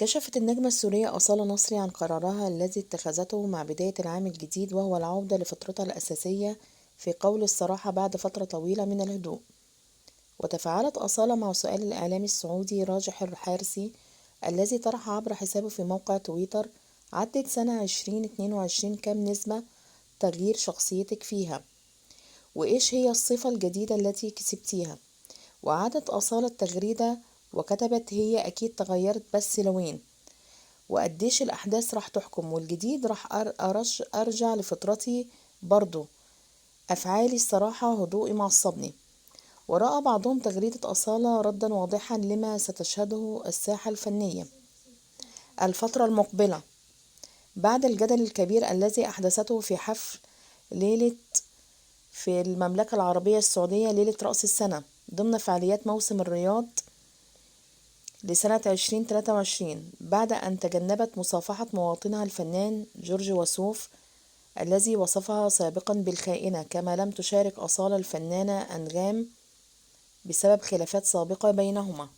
كشفت النجمة السورية أصالة نصري عن قرارها الذي اتخذته مع بداية العام الجديد، وهو العودة لفطرتها الأساسية في قول الصراحة بعد فترة طويلة من الهدوء. وتفاعلت أصالة مع سؤال الإعلامي السعودي راجح الحارسي الذي طرح عبر حسابه في موقع تويتر: عدت سنة 2022، كم نسبة تغيير شخصيتك فيها؟ وإيش هي الصفة الجديدة التي كسبتيها؟ وأعادت أصالة التغريدة وكتبت: هي أكيد تغيرت، بس لوين؟ وقديش الأحداث راح تحكم، والجديد راح أرجع لفطرتي برضو، أفعالي الصراحة، هدوئي معصبني. ورأى بعضهم تغريدة أصالة ردا واضحا لما ستشهده الساحة الفنية الفترة المقبلة بعد الجدل الكبير الذي أحدثته في حفل ليلة في المملكة العربية السعودية، ليلة رأس السنة، ضمن فعاليات موسم الرياض لسنة 2023، بعد أن تجنبت مصافحة مواطنها الفنان جورج وسوف الذي وصفها سابقا بالخائنة. كما لم تشارك أصالة الفنانة أنغام بسبب خلافات سابقة بينهما.